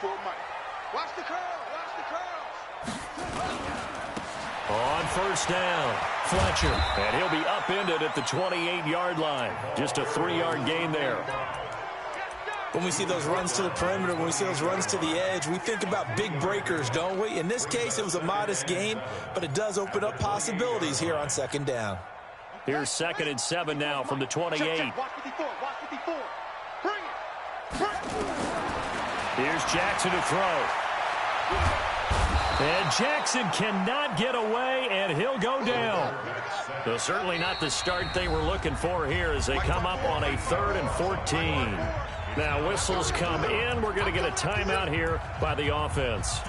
Watch the curl. Watch the curls. On first down, Fletcher. And he'll be upended at the 28-yard line. Just a 3-yard gain there. When we see those runs to the perimeter, when we see those runs to the edge, we think about big breakers, don't we? In this case, it was a modest gain, but it does open up possibilities here on second down. Here's 2nd and 7 now from the 28. Watch 54. Watch 54. Bring it. Bring it. Here's Jackson to throw. And Jackson cannot get away, and he'll go down. So certainly not the start they were looking for here as they come up on a 3rd and 14. Now whistles come in. We're going to get a timeout here by the offense.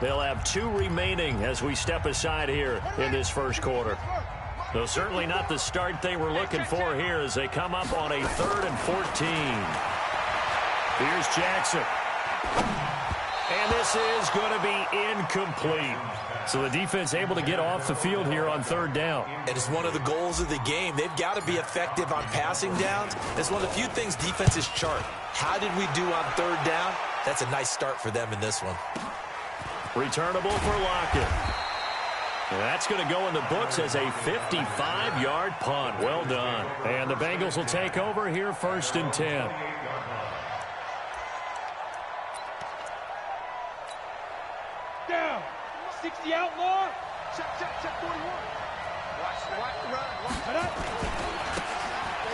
They'll have 2 remaining as we step aside here in this first quarter. So certainly not the start they were looking for here as they come up on a 3rd and 14. Here's Jackson. And this is going to be incomplete. So the defense able to get off the field here on 3rd down. And it's one of the goals of the game. They've got to be effective on passing downs. It's one of the few things defenses chart. How did we do on 3rd down? That's a nice start for them in this one. Returnable for Lockett. And that's going to go in the books as a 55-yard punt. Well done. And the Bengals will take over here 1st and 10. Down. 60 outlaw. Check 41. Watch the run.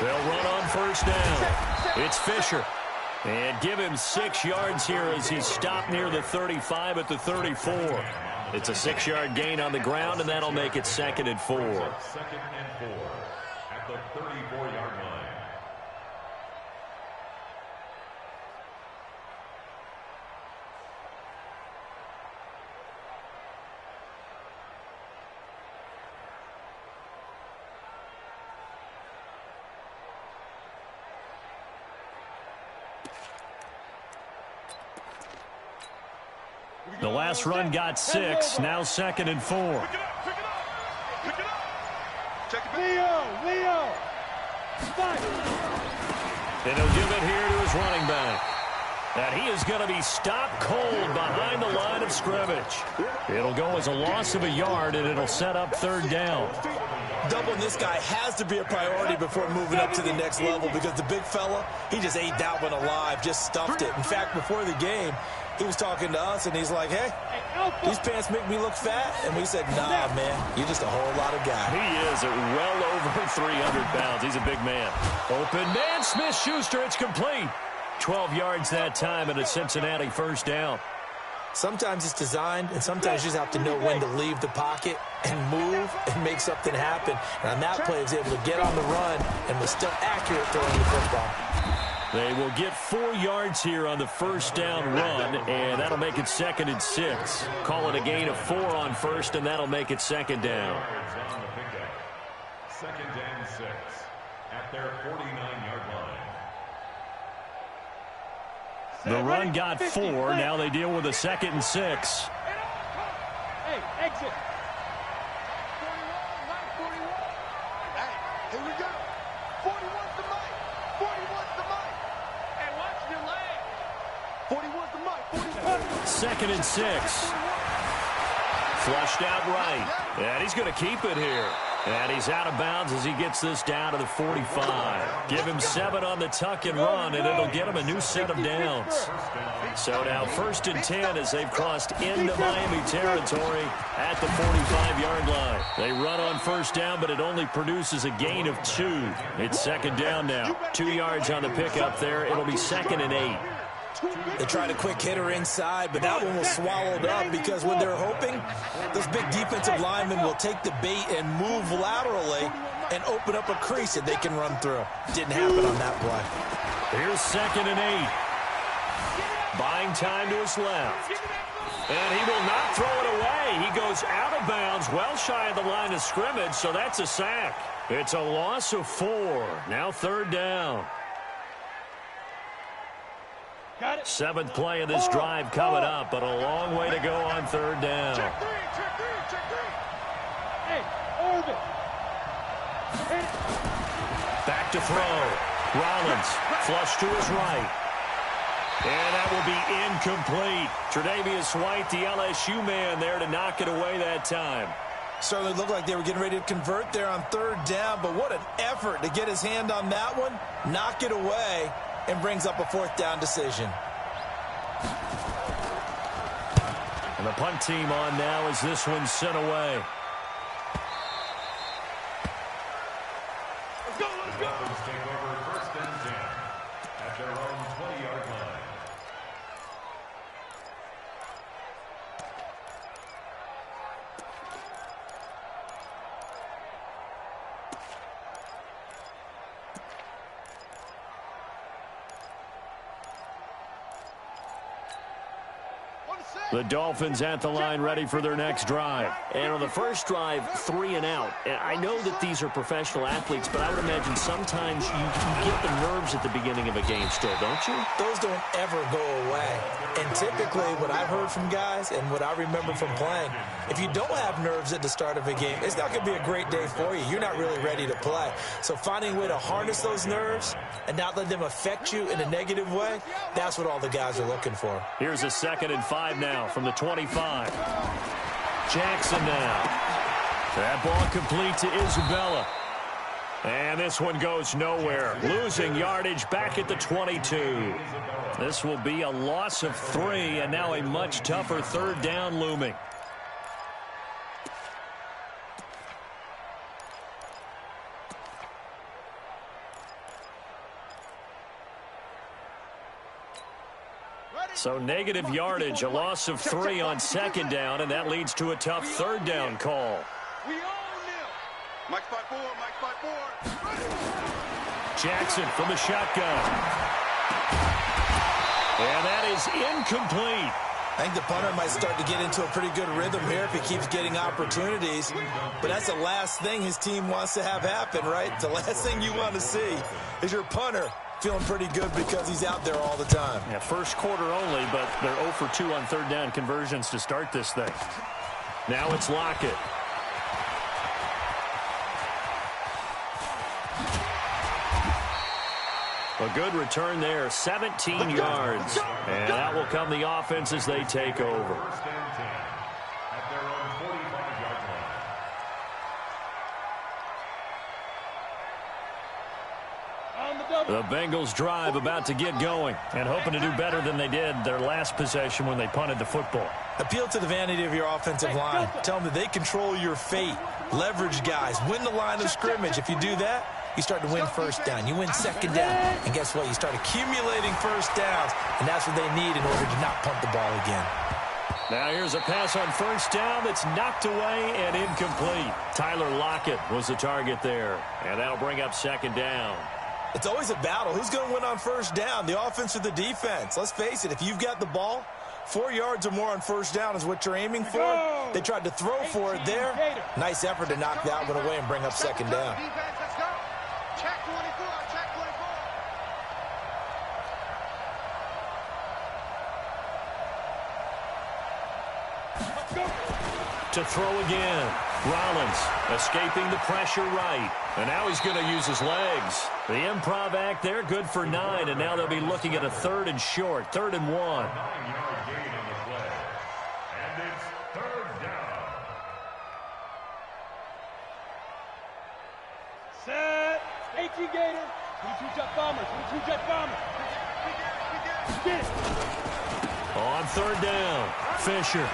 They'll run on 1st down. It's Fisher. And give him 6 yards here as he's stopped near the 35 at the 34. It's a 6-yard gain on the ground, and that'll make it 2nd and 4. 2nd and 4 at the 34-yard line. The last run got 6. Now 2nd and 4. Pick it up. Check it. Leo. Spike. And he'll give it here to his running back. And he is going to be stopped cold behind the line of scrimmage. It'll go as a loss of a yard, and it'll set up 3rd down. Doubling this guy has to be a priority before moving up to the next level because the big fella, he just ate that one alive, just stuffed it. In fact, before the game, he was talking to us, and he's like, hey, these pants make me look fat. And we said, nah, man, you're just a whole lot of guy. He is at well over 300 pounds. He's a big man. Open man, Smith-Schuster, it's complete. 12 yards that time, and a Cincinnati 1st down. Sometimes it's designed, and sometimes you just have to know when to leave the pocket and move and make something happen. And on that play, he was able to get on the run and was still accurate throwing the football. They will get 4 yards here on the 1st down run, and that'll make it 2nd and 6. Call it a gain of 4 on 1st, and that'll make it 2nd down. 2nd and 6 at their 49-yard line. The run got 4. Now they deal with a 2nd and 6. Hey, exit. 41. Hey, here we go. 41's the mic. 41's the mic. Hey, watch your leg. 41's the mic. 2nd and 6. Flushed out right. And he's going to keep it here. And he's out of bounds as he gets this down to the 45. Give him 7 on the tuck and run, and it'll get him a new set of downs. So now 1st and 10 as they've crossed into Miami territory at the 45-yard line. They run on 1st down, but it only produces a gain of 2. It's 2nd down now. 2 yards on the pickup there. It'll be 2nd and 8. They tried a quick hitter inside, but that one was swallowed up because when they're hoping, those big defensive linemen will take the bait and move laterally and open up a crease that they can run through. Didn't happen on that play. Here's 2nd and 8. Buying time to his left. And he will not throw it away. He goes out of bounds, well shy of the line of scrimmage, so that's a sack. It's a loss of 4. Now 3rd down. 7th play of this drive coming up, but a long way to go on 3rd down. Check three. Hey, Orbit. Back to throw. Rollins flush to his right. And that will be incomplete. Tre'Davious White, the LSU man there to knock it away that time. Certainly looked like they were getting ready to convert there on third down, but what an effort to get his hand on that one, knock it away, and brings up a fourth down decision. And the punt team on now as this one's sent away. Let's go, let's go. Dolphins take over first and 10 at their own 20-yard line. The Dolphins at the line ready for their next drive. And on the first drive, 3 and out. And I know that these are professional athletes, but I would imagine sometimes you get the nerves at the beginning of a game still, don't you? Those don't ever go away. And typically what I've heard from guys and what I remember from playing, if you don't have nerves at the start of a game, it's not going to be a great day for you. You're not really ready to play. So finding a way to harness those nerves and not let them affect you in a negative way, that's what all the guys are looking for. Here's a 2nd and 5 now from the 25. Jackson now. That ball complete to Isabella. And this one goes nowhere. Losing yardage back at the 22. This will be a loss of 3, and now a much tougher third down looming. So negative yardage, a loss of 3 on 2nd down, and that leads to a tough third down call. We own them. Mike's by 4, Mike's by 4. Jackson from the shotgun. And that is incomplete. I think the punter might start to get into a pretty good rhythm here if he keeps getting opportunities. But that's the last thing his team wants to have happen, right? The last thing you want to see is your punter feeling pretty good because he's out there all the time. Yeah, first quarter only, but they're 0 for 2 on third down conversions to start this thing. Now it's Lockett. A good return there, 17 yards. And that will come the offense as they take over. First and 10 at their own 45-yard line. The Bengals drive about to get going and hoping to do better than they did their last possession when they punted the football. Appeal to the vanity of your offensive line. Tell them that they control your fate. Leverage guys. Win the line of scrimmage. If you do that, you start to win first down. You win second down. And guess what? You start accumulating first downs. And that's what they need in order to not punt the ball again. Now here's a pass on first down that's knocked away and incomplete. Tyler Lockett was the target there. And that'll bring up 2nd down. It's always a battle. Who's going to win on first down, the offense or the defense? Let's face it, if you've got the ball, 4 yards or more on first down is what you're aiming for. They tried to throw for it there. Nice effort to knock that one away and bring up 2nd down. Defense, let's go. Check 24, check 24. To throw again. Rollins escaping the pressure right. And now he's going to use his legs. The improv act there, good for 9. And now they'll be looking at a 3rd and short, 3rd and 1. 9-yard gain on the play. And it's 3rd down. Set. AT Gator. 22 jet bombers. 22 jet bombers. Get it. On 3rd down, Fisher.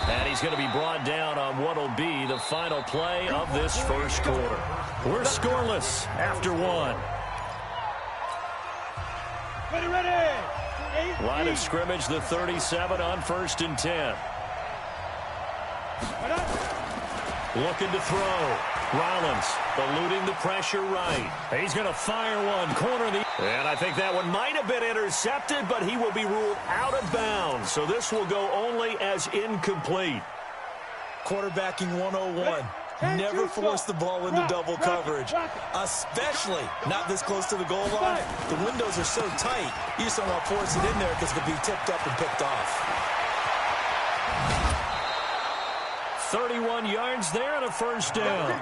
And he's going to be brought down on what will be the final play of this first quarter. We're scoreless after 1. Ready. Line of scrimmage, the 37 on 1st and 10. Looking to throw. Rollins eluding the pressure right. He's going to fire one. Corner the... And I think that one might have been intercepted, but he will be ruled out of bounds. So this will go only as incomplete. Quarterbacking 101. Never force the ball into double coverage, especially not this close to the goal line. The windows are so tight, you just don't want to force it in there because it could be tipped up and picked off. 31 yards there and a first down.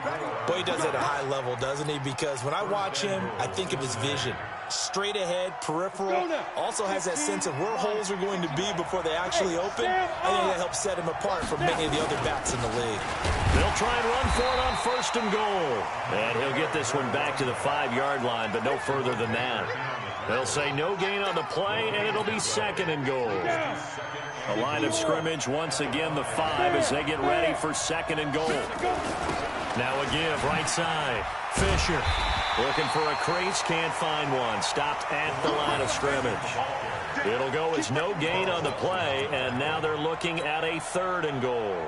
Boy, he does it at a high level, doesn't he? Because when I watch him, I think of his vision. straight ahead, peripheral. Also has that sense of where holes are going to be before they actually open. I think that helps set him apart from many of the other backs in the league. They'll try and run for it on 1st and goal. And he'll get this one back to the 5-yard line, but no further than that. They'll say no gain on the play, and it'll be 2nd and goal. A line of scrimmage, once again, the 5 as they get ready for 2nd and goal. Now a give, right side. Fisher looking for a crease, can't find one. Stopped at the line of scrimmage. It'll go as no gain on the play, and now they're looking at a 3rd and goal.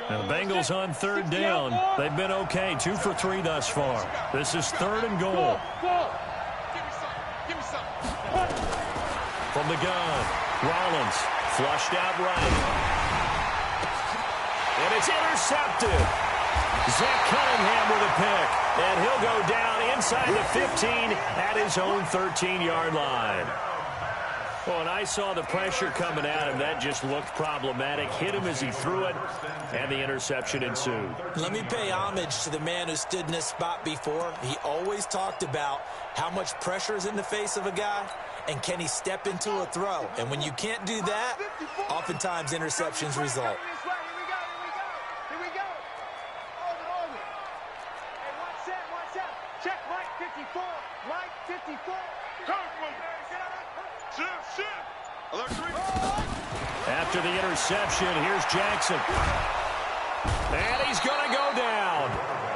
And the Bengals on 3rd down. They've been okay, 2 for 3 thus far. This is 3rd and goal. From the gun, Rollins flushed out right. And it's intercepted. Zach Cunningham with a pick. And he'll go down inside the 15 at his own 13-yard line. Well, and I saw the pressure coming at him. That just looked problematic. Hit him as he threw it, and the interception ensued. Let me pay homage to the man who stood in this spot before. He always talked about how much pressure is in the face of a guy, and can he step into a throw. And when you can't do that, oftentimes interceptions result. Here we go. Hold it. Hey, watch out. Check Mike 54. Mike 54. After the interception, here's Jackson. And he's going to go down.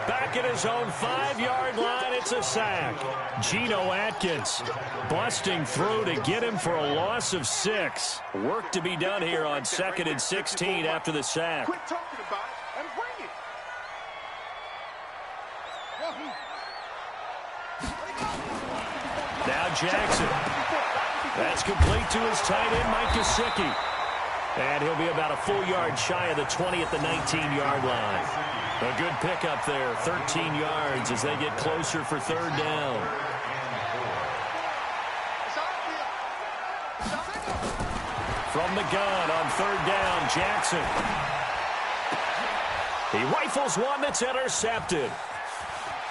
Back at his own 5-yard line, it's a sack. Geno Atkins busting through to get him for a loss of 6. Work to be done here on 2nd and 16 after the sack. Quit talking about it and bring it. Now Jackson. That's complete to his tight end, Mike Gesicki. And he'll be about a full yard shy of the 20 at the 19-yard line. A good pickup there, 13 yards as they get closer for 3rd down. From the gun on 3rd down, Jackson. He rifles one that's intercepted.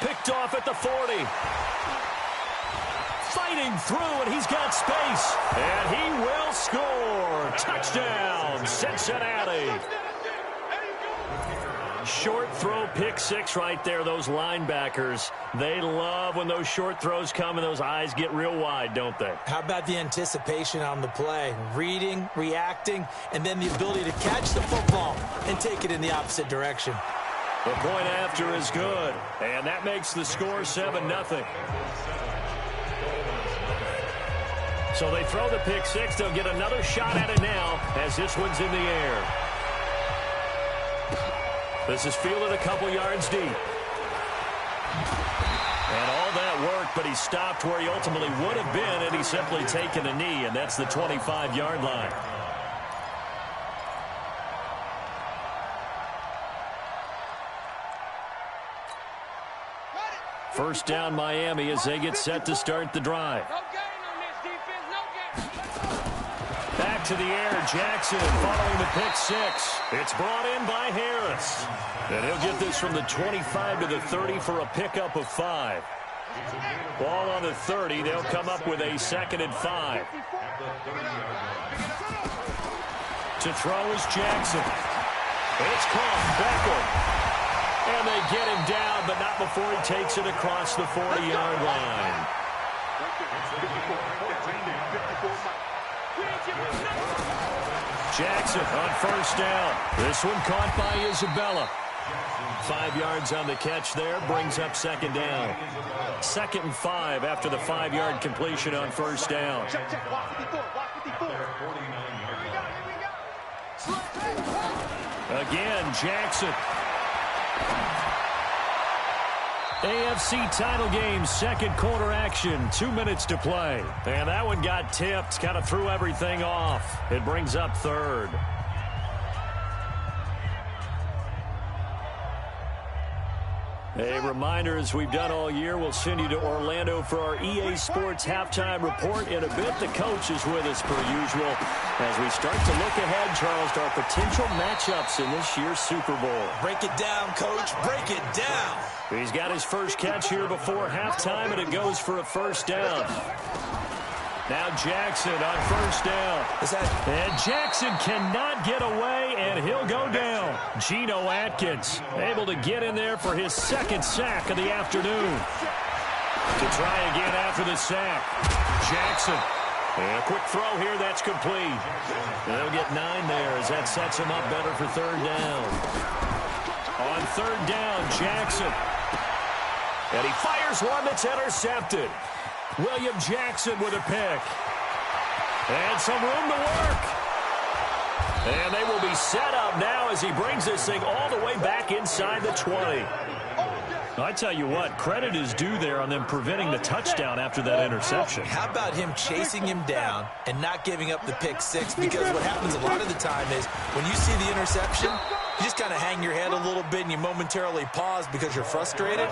Picked off at the 40. Fighting through, and he's got space. And he will score. Touchdown, Cincinnati. Short throw, pick 6 right there. Those linebackers, they love when those short throws come and those eyes get real wide, don't they? How about the anticipation on the play? Reading, reacting, and then the ability to catch the football and take it in the opposite direction. The point after is good, and that makes the score 7-0. So they throw the pick 6. They'll get another shot at it now as this one's in the air. This is fielded a couple yards deep. And all that work, but he stopped where he ultimately would have been, and he's simply taken a knee, and that's the 25-yard line. First down, Miami, as they get set to start the drive. Back to the air, Jackson following the pick 6. It's brought in by Harris. And he'll get this from the 25 to the 30 for a pickup of 5. Ball on the 30. They'll come up with a 2nd and 5. To throw is Jackson. It's caught. Beckham. And they get him down, but not before he takes it across the 40-yard line. Jackson on first down. This one caught by Isabella. 5 yards on the catch there, brings up 2nd down. 2nd and 5 after the 5-yard completion on first down. Again, Jackson. AFC title game, 2nd quarter action, 2 minutes to play. And that one got tipped, kind of threw everything off. It brings up 3rd. A reminder, as we've done all year, we'll send you to Orlando for our EA Sports halftime report. In a bit, the coach is with us per usual as we start to look ahead, Charles, to our potential matchups in this year's Super Bowl. Break it down, Coach. Break it down. He's got his first catch here before halftime, and it goes for a first down. Now Jackson on first down. And Jackson cannot get away, and he'll go down. Geno Atkins able to get in there for his second sack of the afternoon. To try again after the sack. Jackson. And a quick throw here, that's complete. They'll get 9 there as that sets him up better for third down. On third down, Jackson. And he fires one that's intercepted. William Jackson with a pick. And some room to work. And they will be set up now as he brings this thing all the way back inside the 20. I tell you what, credit is due there on them preventing the touchdown after that interception. How about him chasing him down and not giving up the pick six? Because what happens a lot of the time is when you see the interception, you just kind of hang your head a little bit and you momentarily pause because you're frustrated.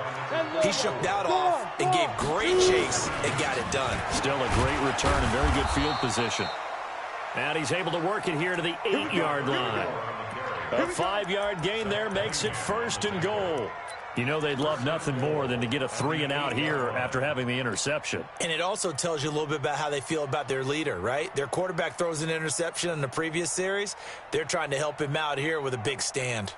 He shook that off and gave great chase and got it done. Still a great return and very good field position. And he's able to work it here to the 8-yard line. A 5-yard gain there makes it first and goal. You know they'd love nothing more than to get a 3-and-out here after having the interception. And it also tells you a little bit about how they feel about their leader, right? Their quarterback throws an interception in the previous series. They're trying to help him out here with a big stand.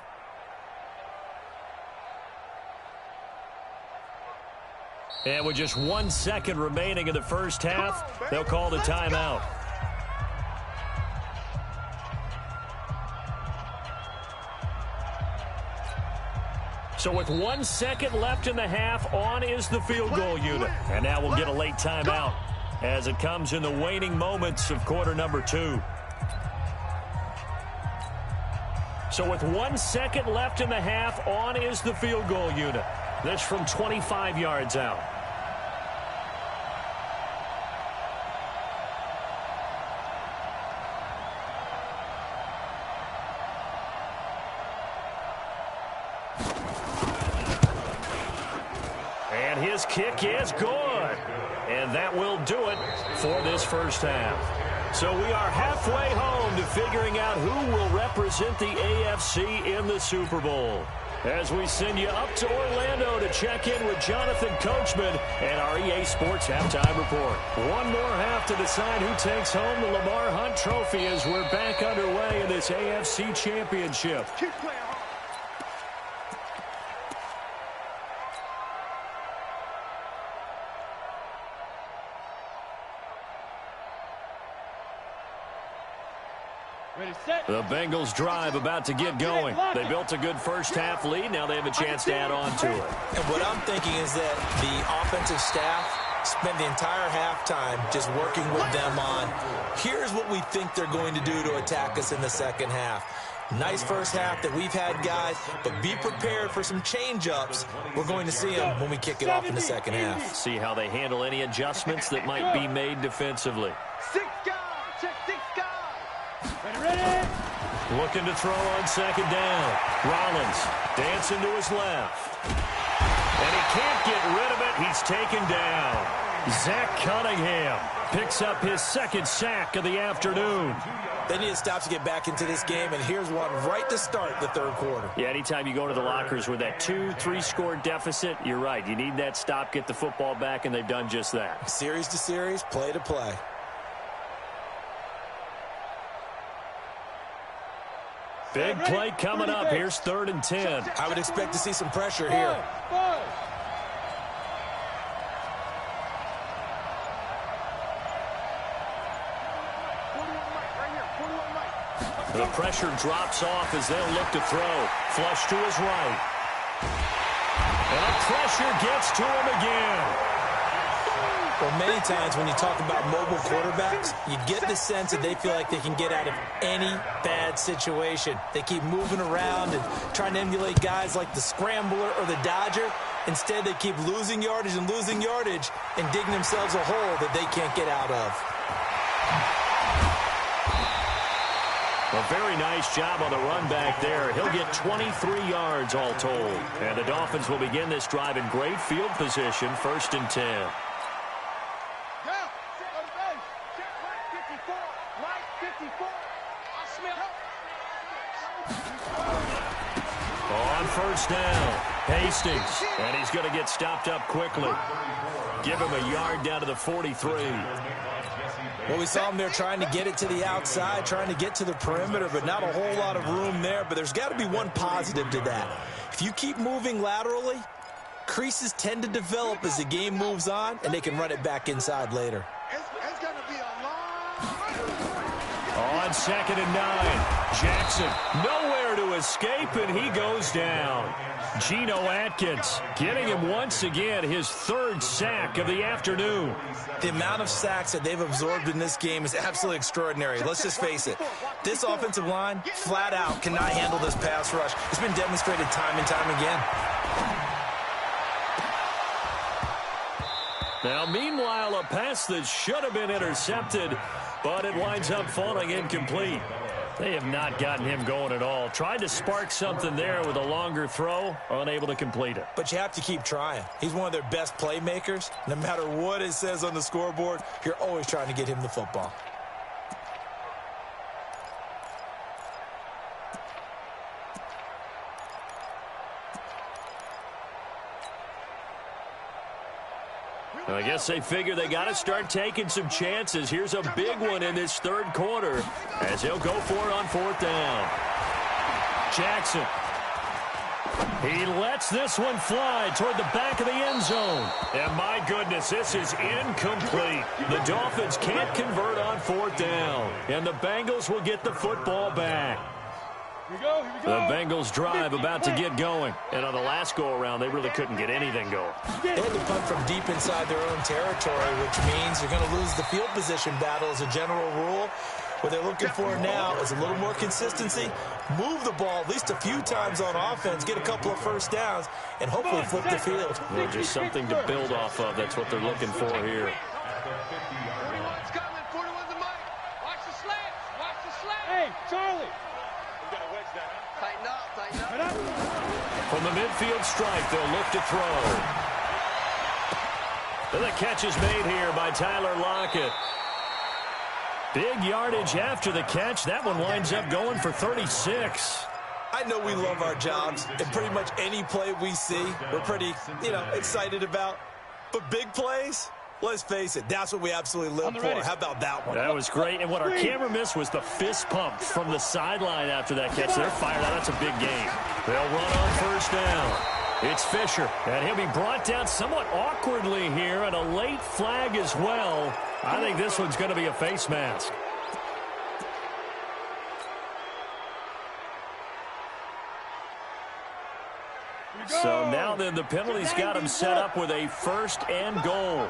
And with just 1 second remaining in the first half, they'll call the timeout. So with 1 second left in the half, on is the field goal unit. And now we'll get a late timeout as it comes in the waning moments of quarter number 2. So with 1 second left in the half, on is the field goal unit. This from 25 yards out. And his kick is good. And that will do it for this first half. So we are halfway home to figuring out who will represent the AFC in the Super Bowl. As we send you up to Orlando to check in with Jonathan Coachman and our EA Sports Halftime Report. One more half to decide who takes home the Lamar Hunt Trophy as we're back underway in this AFC Championship. Keep playing. The Bengals drive about to get going. They built a good first-half lead. Now they have a chance to add on to it. And what I'm thinking is that the offensive staff spent the entire halftime just working with them on, here's what we think they're going to do to attack us in the second half. Nice first half that we've had, guys, but be prepared for some change-ups. We're going to see them when we kick it off in the second half. See how they handle any adjustments that might be made defensively. 6 guys. Check 6 guys. Ready? Looking to throw on second down. Rollins dancing to his left. And he can't get rid of it. He's taken down. Zach Cunningham picks up his second sack of the afternoon. They need to stop to get back into this game, and here's one right to start the third quarter. Yeah, anytime you go to the lockers with that 2-3 score deficit, you're right. You need that stop, get the football back, and they've done just that. Series to series, play to play. Big play coming up. Here's 3rd and 10. I would expect to see some pressure here. The pressure drops off as they'll look to throw. Flush to his right. And the pressure gets to him again. Well, many times when you talk about mobile quarterbacks, you get the sense that they feel like they can get out of any bad situation. They keep moving around and trying to emulate guys like the Scrambler or the Dodger. Instead, they keep losing yardage and digging themselves a hole that they can't get out of. A very nice job on the run back there. He'll get 23 yards all told. And the Dolphins will begin this drive in great field position, 1st and 10. On 1st down, Hastings. And he's going to get stopped up quickly. Give him a yard down to the 43. Well, we saw him there trying to get it to the outside, trying to get to the perimeter, but not a whole lot of room there. But there's got to be one positive to that. If you keep moving laterally, creases tend to develop as the game moves on, and they can run it back inside later. It's going to be a long... On 2nd and 9, Jackson nowhere to escape, and he goes down. Geno Atkins getting him once again his 3rd sack of the afternoon. The amount of sacks that they've absorbed in this game is absolutely extraordinary. Let's just face it. This offensive line, flat out, cannot handle this pass rush. It's been demonstrated time and time again. Now, meanwhile, a pass that should have been intercepted, but it winds up falling incomplete. They have not gotten him going at all. Tried to spark something there with a longer throw, unable to complete it. But you have to keep trying. He's one of their best playmakers. No matter what it says on the scoreboard, you're always trying to get him the football. I guess they figure they got to start taking some chances. Here's a big one in this 3rd quarter as he'll go for it on 4th down. Jackson. He lets this one fly toward the back of the end zone. And my goodness, this is incomplete. The Dolphins can't convert on 4th down. And the Bengals will get the football back. Here we go. The Bengals drive about to get going. And on the last go-around, they really couldn't get anything going. They had to punt from deep inside their own territory, which means you're going to lose the field position battle as a general rule. What they're looking for now is a little more consistency, move the ball at least a few times on offense, get a couple of 1st downs, and hopefully flip the field. Well, just something to build off of. That's what they're looking for here. 41's coming. 41's the mic. Watch the slants. Watch the slants. Hey, Charlie. Tighten up. From the midfield stripe, they'll look to throw. And the catch is made here by Tyler Lockett. Big yardage after the catch. That one winds up going for 36. I know we love our jobs, and pretty much any play we see, we're pretty, excited about. But big plays, let's face it, that's what we absolutely live for. How about that one? That was great. And what our camera missed was the fist pump from the sideline after that catch. They're fired out. That's a big game. They'll run on 1st down. It's Fisher, and he'll be brought down somewhat awkwardly here, and a late flag as well. I think this one's going to be a face mask. So now then the penalty's got him set up with a 1st and goal.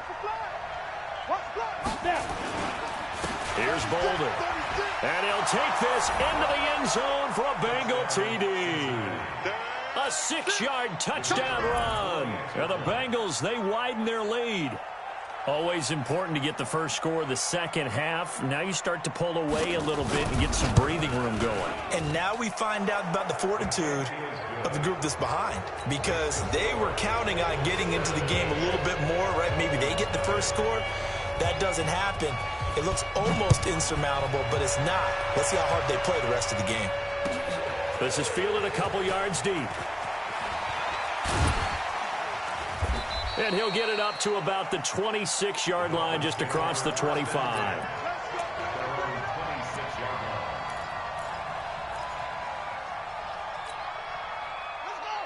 Here's Bolden. And he'll take this into the end zone for a Bengal TD. A 6-yard touchdown run. And the Bengals, they widen their lead. Always important to get the first score of the second half. Now you start to pull away a little bit and get some breathing room going. And now we find out about the fortitude of the group that's behind, because they were counting on getting into the game a little bit more, right? Maybe they get the first score. That doesn't happen. It looks almost insurmountable, but it's not. Let's see how hard they play the rest of the game. This is fielded a couple yards deep. And he'll get it up to about the 26-yard line, just across the 25.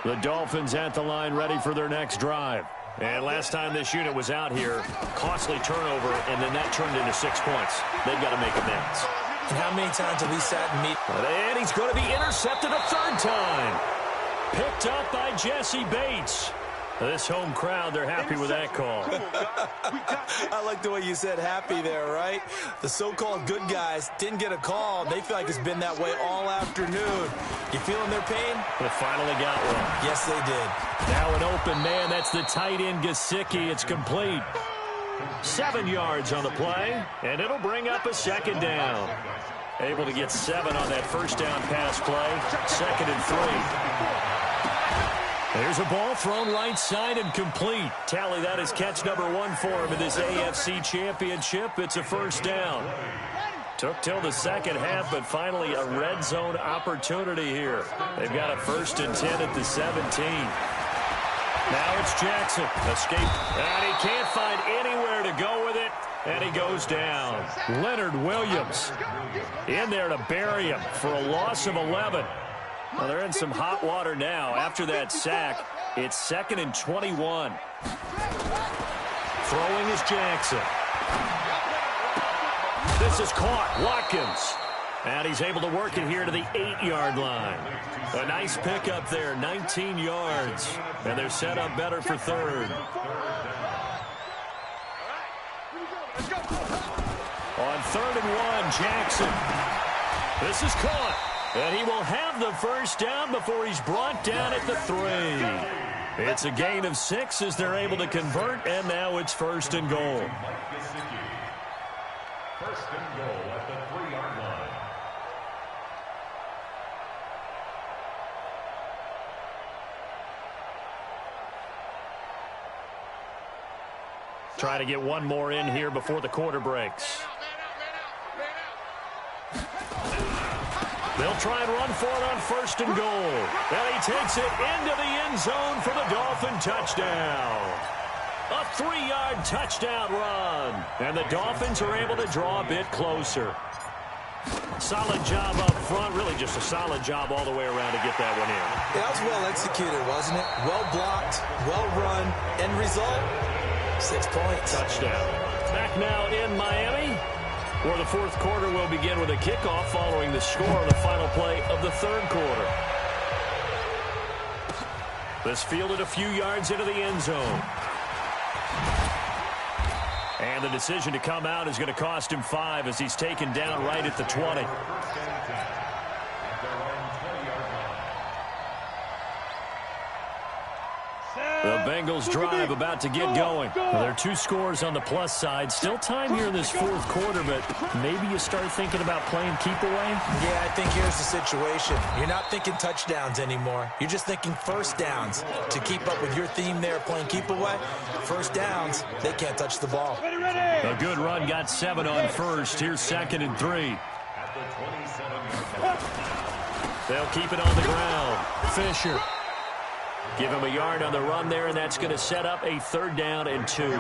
The Dolphins at the line, ready for their next drive. And last time this unit was out here, costly turnover, and then that turned into 6 points. They've got to make amends. And how many times have we sat and meet? And he's going to be intercepted a 3rd time. Picked up by Jesse Bates. This home crowd, they're happy with that call. I like the way you said happy there, right? The so-called good guys didn't get a call. They feel like it's been that way all afternoon. You feeling their pain? They finally got one. Yes, they did. Now an open man. That's the tight end, Gesicki. It's complete. 7 yards on the play, and it'll bring up a 2nd down. Able to get 7 on that first down pass play. 2nd and 3. There's a ball thrown right side and complete. Tally, that is catch number 1 for him in this AFC Championship. It's a first down. Took till the second half, but finally a red zone opportunity here. They've got a 1st and 10 at the 17. Now it's Jackson. Escape. And he can't find anywhere to go with it. And he goes down. Leonard Williams in there to bury him for a loss of 11. Well, they're in some hot water now. After that sack, it's 2nd and 21. Throwing is Jackson. This is caught. Watkins. And he's able to work it here to the 8-yard line. A nice pickup there, 19 yards. And they're set up better for 3rd. On 3rd and 1, Jackson. This is caught. And he will have the first down before he's brought down at the 3. It's a gain of 6 as they're able to convert, and now it's 1st and goal. 1st and goal at the 3-yard line. Try to get one more in here before the quarter breaks. They'll try and run for it on 1st and goal. And he takes it into the end zone for the Dolphin touchdown. A 3-yard touchdown run. And the Dolphins are able to draw a bit closer. Solid job up front. Really just a solid job all the way around to get that one in. Yeah, that was well executed, wasn't it? Well blocked, well run. End result, 6 points. Touchdown. Back now in Miami, where the 4th quarter will begin with a kickoff following the score on the final play of the 3rd quarter. This fielded a few yards into the end zone. And the decision to come out is going to cost him 5 as he's taken down right at the 20. The Bengals drive about to get going. Well, there are 2 scores on the plus side. Still time here in this 4th quarter, but maybe you start thinking about playing keep away? Yeah, I think here's the situation. You're not thinking touchdowns anymore. You're just thinking first downs. To keep up with your theme there, playing keep away, first downs, they can't touch the ball. A good run got 7 on 1st. Here's 2nd and 3. They'll keep it on the ground. Fisher. Give him a yard on the run there, and that's going to set up a 3rd down and 2.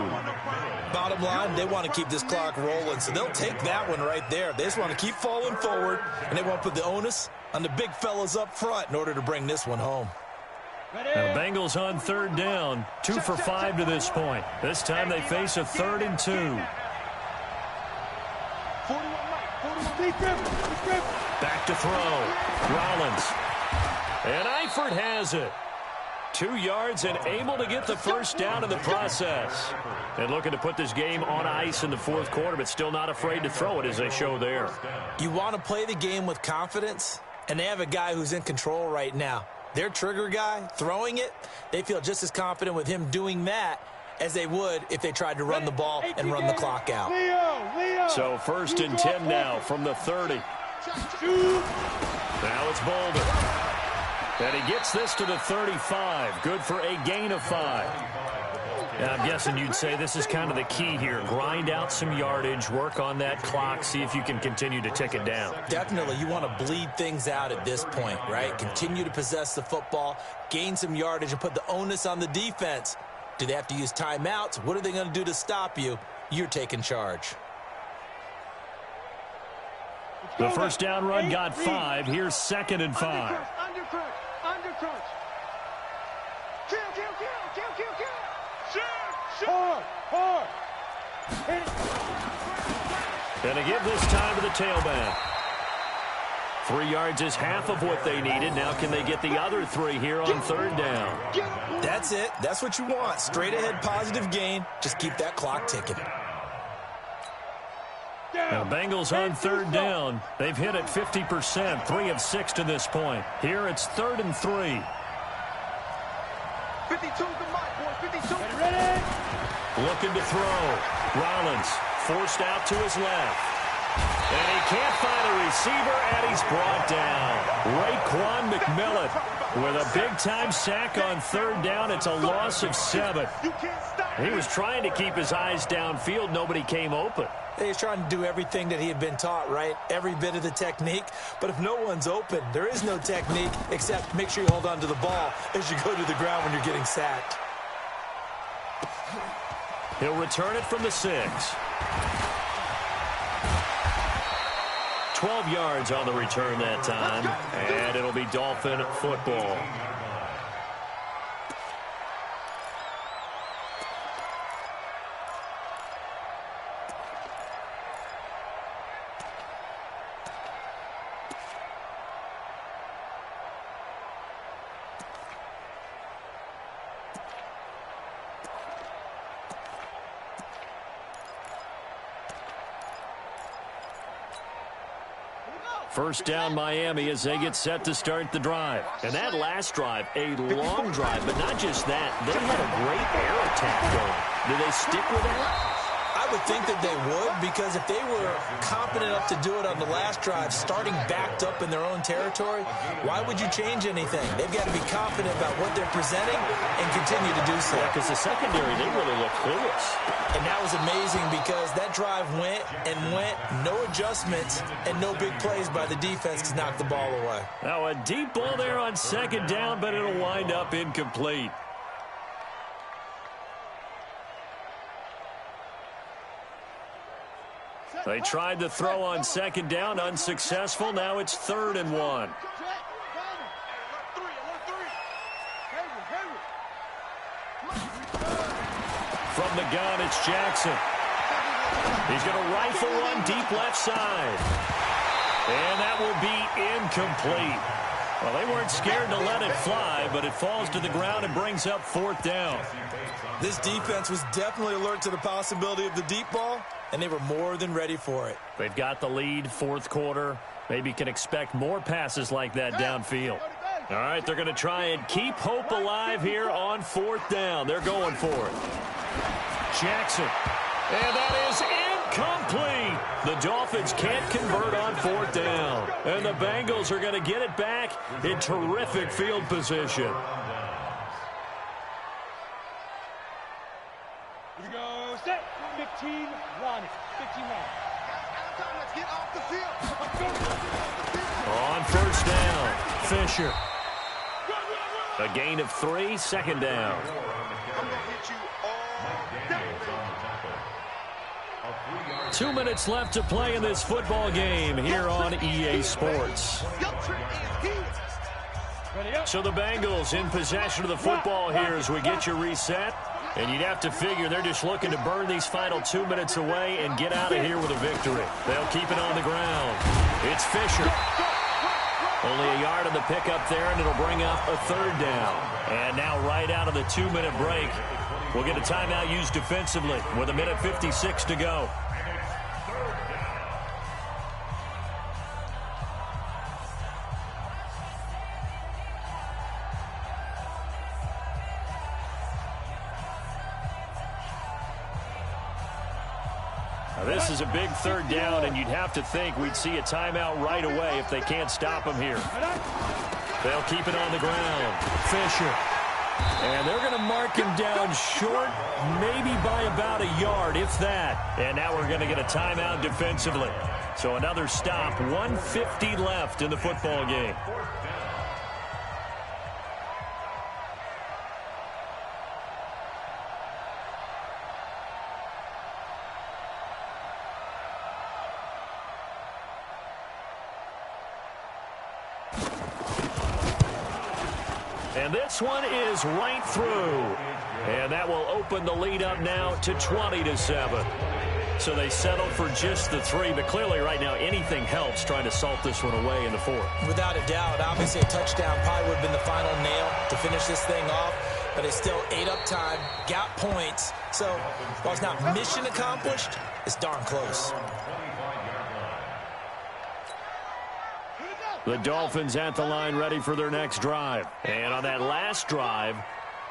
Bottom line, they want to keep this clock rolling, so they'll take that one right there. They just want to keep falling forward, and they want to put the onus on the big fellas up front in order to bring this one home. Now, Bengals on 3rd down, 2 for 5 to this point. This time they face a 3rd and 2. Back to throw. Rollins. And Eifert has it. 2 yards and able to get the first down in the process. And looking to put this game on ice in the 4th quarter, but still not afraid to throw it as they show there. You want to play the game with confidence, and they have a guy who's in control right now. Their trigger guy, throwing it, they feel just as confident with him doing that as they would if they tried to run the ball and run the clock out. So 1st and 10 now from the 30. Now it's Boulder. And he gets this to the 35. Good for a gain of 5. Now, I'm guessing you'd say this is kind of the key here. Grind out some yardage, work on that clock, see if you can continue to tick it down. Definitely. You want to bleed things out at this point, right? Continue to possess the football, gain some yardage, and put the onus on the defense. Do they have to use timeouts? What are they going to do to stop you? You're taking charge. The first down run got 5. Here's 2nd and 5. Under crunch. Kill. Shoot. Hard. Gonna give this time to the tailback. 3 yards is half of what they needed. Now can they get the other 3 here on 3rd down? That's it. That's what you want. Straight ahead positive gain. Just keep that clock ticking. Now, Bengals on 3rd down. They've hit it 50%, 3 of 6 to this point. Here it's 3rd and 3. 52's the mic, boy. 52. Ready? Looking to throw. Rollins forced out to his left. And he can't find a receiver, and he's brought down. Raekwon McMillan with a big-time sack on third down. It's a loss of 7. He was trying to keep his eyes downfield. Nobody came open. He was trying to do everything that he had been taught, right? Every bit of the technique. But if no one's open, there is no technique except make sure you hold on to the ball as you go to the ground when you're getting sacked. He'll return it from the 6. 12 yards on the return that time, and it'll be Dolphin football. First down Miami as they get set to start the drive. And that last drive, a long drive, but not just that. They had a great air attack going. Do they stick with that? I would think that they would, because if they were confident enough to do it on the last drive, starting backed up in their own territory, why would you change anything? They've got to be confident about what they're presenting and continue to do so. Yeah, because the secondary, they really looked clueless. And that was amazing because that drive went and went, no adjustments, and no big plays by the defense to knock the ball away. Now a deep ball there on second down, but it'll wind up incomplete. They tried to throw on second down, unsuccessful. Now it's 3rd and 1. From the gun, it's Jackson. He's going to rifle one deep left side. And that will be incomplete. Well, they weren't scared to let it fly, but it falls to the ground and brings up 4th down. This defense was definitely alert to the possibility of the deep ball, and they were more than ready for it. They've got the lead, 4th quarter. Maybe can expect more passes like that downfield. All right, they're going to try and keep hope alive here on 4th down. They're going for it. Jackson. And that is incomplete. The Dolphins can't convert on 4th down. And the Bengals are going to get it back in terrific field position. Here we go. Set. 15, run. 15, run. Let's get off the field. On 1st down, Fisher. A gain of 3, 2nd down. I'm going to hit you all day. 2 minutes left to play in this football game here on EA Sports. So the Bengals in possession of the football here as we get you reset. And you'd have to figure they're just looking to burn these final 2 minutes away and get out of here with a victory. They'll keep it on the ground. It's Fisher. Only a yard on the pickup there, and it'll bring up a 3rd down. And now right out of the 2-minute break, we'll get a timeout used defensively with 1:56 to go. This is a big 3rd down, and you'd have to think we'd see a timeout right away if they can't stop him here. They'll keep it on the ground. Fisher. And they're going to mark him down short, maybe by about a yard, if that. And now we're going to get a timeout defensively. So another stop, 1:50 left in the football game. And this one is right through. And that will open the lead up now to 20-7. So they settle for just the 3. But clearly right now anything helps trying to salt this one away in the 4th. Without a doubt, obviously a touchdown probably would have been the final nail to finish this thing off. But it's still ate up time, got points. So while it's not mission accomplished, it's darn close. The Dolphins at the line ready for their next drive. And on that last drive,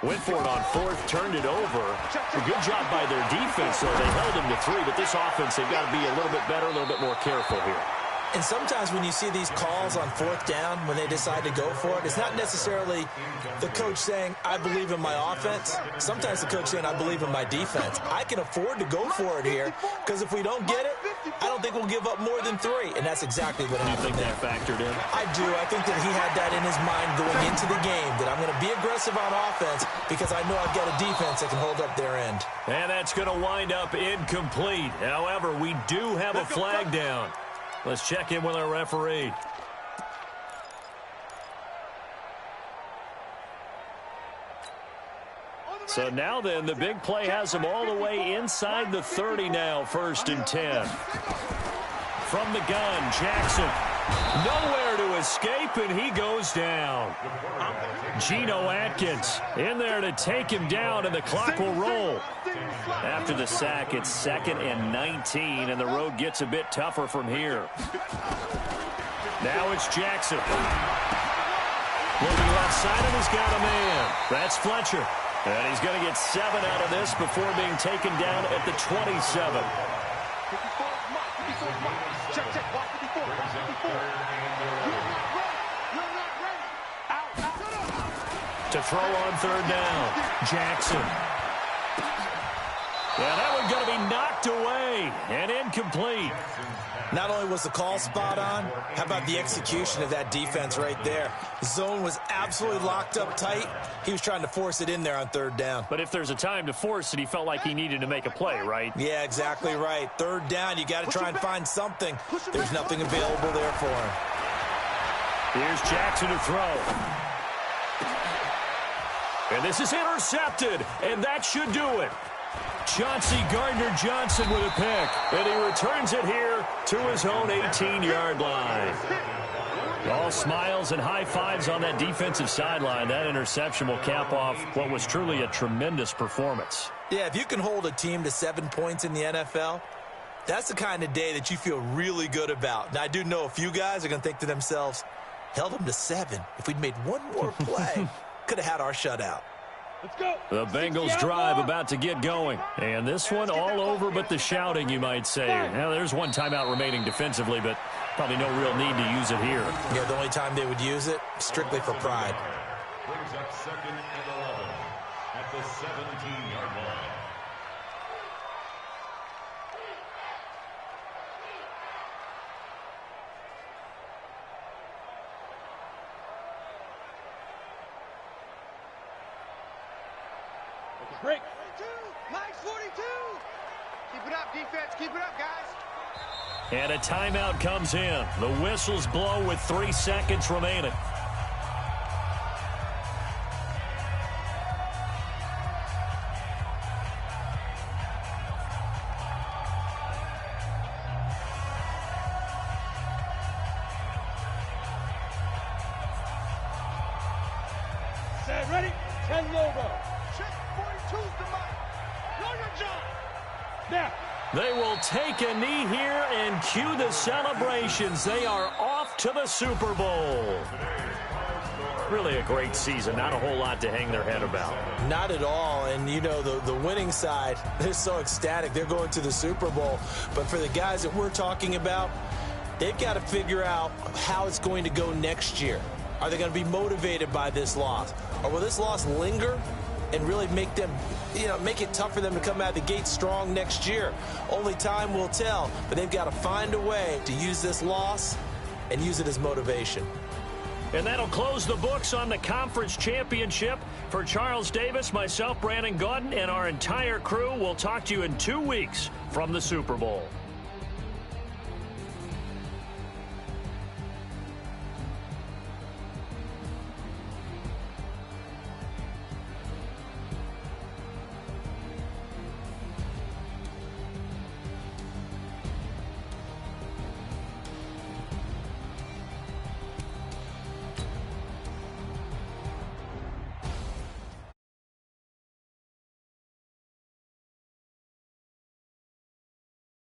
Went for it on fourth, turned it over. A good job by their defense, though. They held him to 3, but this offense, they've got to be a little bit better, a little bit more careful here. And sometimes when you see these calls on fourth down, when they decide to go for it, it's not necessarily the coach saying, I believe in my offense. Sometimes the coach saying, I believe in my defense. I can afford to go for it here, because if we don't get it, I don't think we'll give up more than 3. And that's exactly what happened there. You think that factored in? I do. I think that he had that in his mind going into the game, that I'm going to be aggressive on offense because I know I've got a defense that can hold up their end. And that's going to wind up incomplete. However, we do have a flag down. Let's check in with our referee. So now then, the big play has them all the way inside the 30 now, 1st and 10. From the gun, Jackson. Nowhere to escape, and he goes down. Geno Atkins in there to take him down, and the clock will roll. After the sack, it's 2nd and 19, and the road gets a bit tougher from here. Now it's Jackson. Looking left side, and he's got a man. That's Fletcher. And he's going to get 7 out of this before being taken down at the 27. To throw on 3rd down, Jackson. Yeah, that one going to be knocked away and incomplete. Not only was the call spot on, how about the execution of that defense right there? Zone was absolutely locked up tight. He was trying to force it in there on 3rd down. But if there's a time to force it, he felt like he needed to make a play, right? Yeah, exactly right. 3rd down, you got to try and find something. There's nothing available there for him. Here's Jackson to throw. And this is intercepted, and that should do it. Chauncey Gardner-Johnson with a pick, and he returns it here to his own 18-yard line. All smiles and high fives on that defensive sideline. That interception will cap off what was truly a tremendous performance. Yeah, if you can hold a team to 7 points in the NFL, that's the kind of day that you feel really good about. Now, I do know a few guys are going to think to themselves, held them to 7. If we'd made one more play, could have had our shutout. Let's go. The Bengals drive about to get going. And this one all over but the shouting, you might say. Now, there's one timeout remaining defensively, but probably no real need to use it here. Yeah, the only time they would use it, strictly for pride. Brings up 2nd and 11 at the 17-yard line. Break. 42. Nice 42. Keep it up, defense. Keep it up, guys. And a timeout comes in. The whistles blow with 3 seconds remaining. Set, ready? 10 logo. Check 42's the mic. Know your job. Now. They will take a knee here and cue the celebrations. They are off to the Super Bowl. Really a great season. Not a whole lot to hang their head about. Not at all. And, you know, the winning side, they're so ecstatic. They're going to the Super Bowl. But for the guys that we're talking about, they've got to figure out how it's going to go next year. Are they going to be motivated by this loss? Or will this loss linger and really make them, make it tough for them to come out of the gate strong next year? Only time will tell, but they've got to find a way to use this loss and use it as motivation. And that'll close the books on the conference championship. For Charles Davis, myself, Brandon Gaudin, and our entire crew, we'll talk to you in 2 weeks from the Super Bowl.